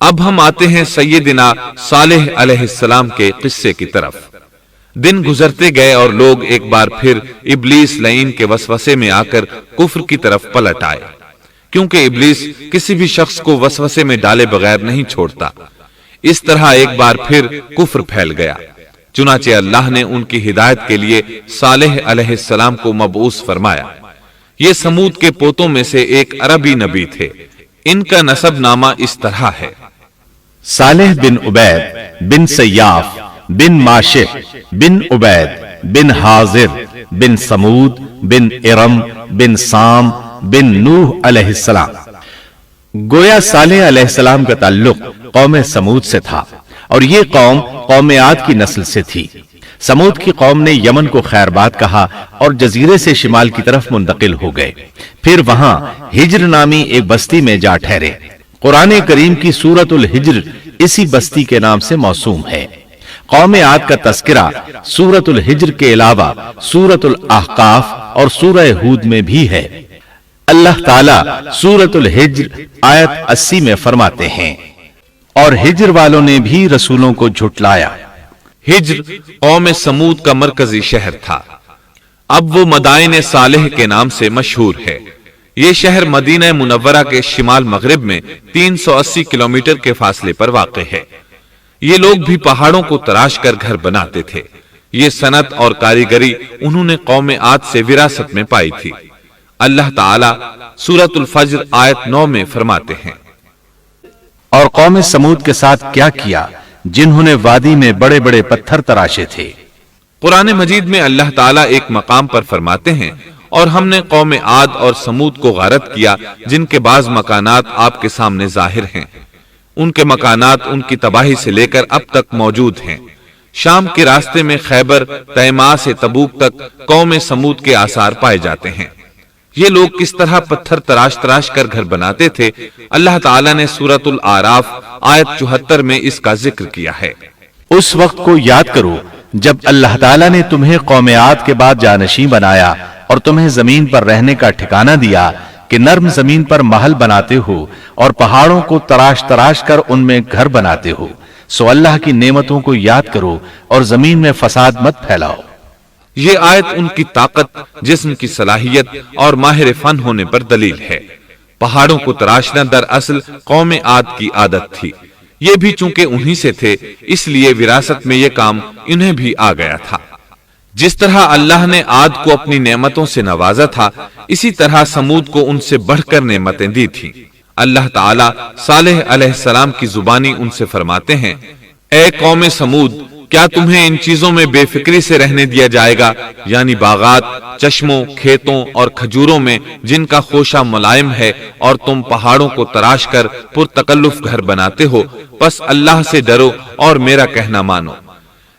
اب ہم آتے ہیں سیدنا صالح علیہ السلام کے قصے کی طرف۔ دن گزرتے گئے اور لوگ ایک بار پھر ابلیس لعین کے وسوسے میں آ کر کفر کی طرف پلٹ آئے، کیونکہ ابلیس کسی بھی شخص کو وسوسے میں ڈالے بغیر نہیں چھوڑتا۔ اس طرح ایک بار پھر کفر پھیل گیا، چنانچہ اللہ نے ان کی ہدایت کے لیے صالح علیہ السلام کو مبعوث فرمایا۔ یہ سمود کے پوتوں میں سے ایک عربی نبی تھے۔ ان کا نسب نامہ اس طرح ہے: صالح بن عبید بن سیاف بن ماشح بن عبید بن حاضر بن سمود بن ارم بن سام بن نوح علیہ السلام۔ گویا صالح علیہ السلام کا تعلق قوم سمود سے تھا، اور یہ قوم عاد کی نسل سے تھی۔ سمود کی قوم نے یمن کو خیر باد کہا اور جزیرے سے شمال کی طرف منتقل ہو گئے، پھر وہاں ہجر نامی ایک بستی میں جا ٹھہرے۔ قرآن کریم کی سورۃ الحجر اسی بستی کے نام سے موسوم ہے۔ قوم عاد کا تذکرہ سورۃ الحجر کے علاوہ سورۃ الاحقاف اور سورہ ہود میں بھی ہے۔ اللہ تعالیٰ سورۃ الحجر آیت 80 میں فرماتے ہیں، اور ہجر والوں نے بھی رسولوں کو جھٹلایا۔ ہجر قوم سمود کا مرکزی شہر تھا۔ اب وہ مدائن صالح کے نام سے مشہور ہے۔ یہ شہر مدینہ منورہ کے شمال مغرب میں 380 کلومیٹر کے فاصلے پر واقع ہے۔ یہ لوگ بھی پہاڑوں کو تراش کر گھر بناتے تھے۔ یہ صنعت اور کاریگری انہوں نے قوم عاد سے وراثت میں پائی تھی۔ اللہ تعالیٰ سورۃ الفجر آیت 9 میں فرماتے ہیں، اور قوم سمود کے ساتھ کیا کیا جنہوں نے وادی میں بڑے بڑے پتھر تراشے تھے۔ قرآن مجید میں اللہ تعالیٰ ایک مقام پر فرماتے ہیں، اور ہم نے قوم عاد اور سمود کو غارت کیا جن کے بعض مکانات آپ کے سامنے ظاہر ہیں۔ ان کے مکانات ان کی تباہی سے لے کر اب تک موجود ہیں۔ شام کے راستے میں خیبر، تیما سے تبوک تک قوم سمود کے آثار پائے جاتے ہیں۔ یہ لوگ کس طرح پتھر تراش تراش کر گھر بناتے تھے، اللہ تعالیٰ نے سورۃ الاعراف آیت 74 میں اس کا ذکر کیا ہے۔ اس وقت کو یاد کرو جب اللہ تعالیٰ نے تمہیں قوم عاد کے بعد جانشین بنایا اور تمہیں زمین پر رہنے کا ٹھکانہ دیا کہ نرم زمین پر محل بناتے ہو اور پہاڑوں کو تراش تراش کر ان میں گھر بناتے ہو۔ سو اللہ کی نعمتوں کو یاد کرو اور زمین میں فساد مت پھیلاؤ۔ یہ آیت ان کی طاقت، جسم کی صلاحیت اور ماہر فن ہونے پر دلیل ہے۔ پہاڑوں کو تراشنا دراصل قوم عاد کی عادت تھی۔ یہ بھی چونکہ انہی سے تھے، اس لیے وراثت میں یہ کام انہیں بھی آ گیا تھا۔ جس طرح اللہ نے عاد کو اپنی نعمتوں سے نوازا تھا، اسی طرح سمود کو ان سے بڑھ کر نعمتیں دی تھیں۔ اللہ تعالیٰ صالح علیہ السلام کی زبانی ان سے فرماتے ہیں، اے قوم سمود، کیا تمہیں ان چیزوں میں بے فکری سے رہنے دیا جائے گا، یعنی باغات، چشموں، کھیتوں اور کھجوروں میں جن کا خوشہ ملائم ہے، اور تم پہاڑوں کو تراش کر پرتکلف گھر بناتے ہو؟ پس اللہ سے ڈرو اور میرا کہنا مانو۔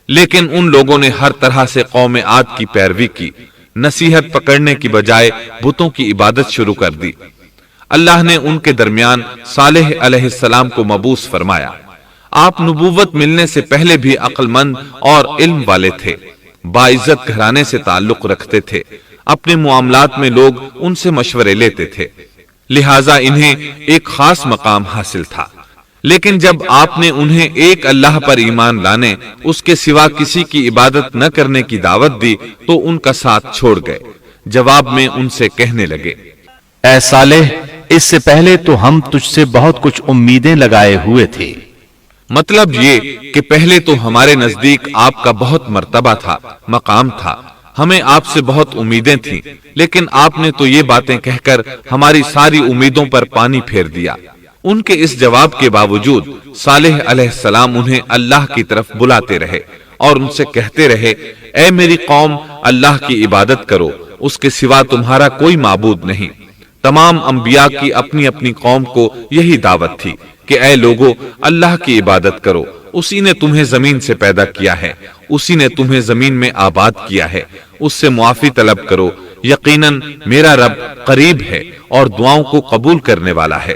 لیکن ان لوگوں نے ہر طرح سے قوم عاد کی پیروی کی، نصیحت پکڑنے کی بجائے بتوں کی عبادت شروع کر دی۔ اللہ نے ان کے درمیان صالح علیہ السلام کو مبعوث فرمایا۔ آپ نبوت ملنے سے پہلے بھی عقل مند اور علم والے تھے، باعزت گھرانے سے تعلق رکھتے تھے، اپنے معاملات میں لوگ ان سے مشورے لیتے تھے، لہٰذا انہیں ایک خاص مقام حاصل تھا۔ لیکن جب آپ نے انہیں ایک اللہ پر ایمان لانے، اس کے سوا کسی کی عبادت نہ کرنے کی دعوت دی تو ان کا ساتھ چھوڑ گئے۔ جواب میں ان سے کہنے لگے، اے صالح، اس سے پہلے تو ہم تجھ سے بہت کچھ امیدیں لگائے ہوئے تھے۔ مطلب یہ کہ پہلے تو ہمارے نزدیک آپ کا بہت مرتبہ تھا، مقام تھا، ہمیں آپ سے بہت امیدیں تھیں، لیکن آپ نے تو یہ باتیں کہہ کر ہماری ساری امیدوں پر پانی پھیر دیا۔ ان کے اس جواب کے باوجود صالح علیہ السلام انہیں اللہ کی طرف بلاتے رہے اور ان سے کہتے رہے، اے میری قوم، اللہ کی عبادت کرو، اس کے سوا تمہارا کوئی معبود نہیں۔ تمام انبیاء کی اپنی اپنی قوم کو یہی دعوت تھی کہ اے لوگو، اللہ کی عبادت کرو، اسی نے تمہیں زمین سے پیدا کیا ہے، اسی نے تمہیں زمین میں آباد کیا ہے، اس سے معافی طلب کرو، یقیناً میرا رب قریب ہے اور دعاؤں کو قبول کرنے والا ہے۔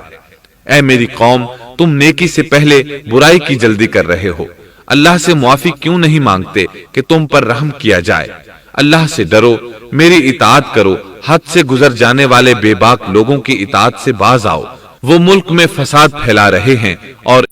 اے میری قوم، تم نیکی سے پہلے برائی کی جلدی کر رہے ہو، اللہ سے معافی کیوں نہیں مانگتے کہ تم پر رحم کیا جائے؟ اللہ سے ڈرو، میری اطاعت کرو، حد سے گزر جانے والے بے باک لوگوں کی اطاعت سے باز آؤ، وہ ملک میں فساد پھیلا رہے ہیں اور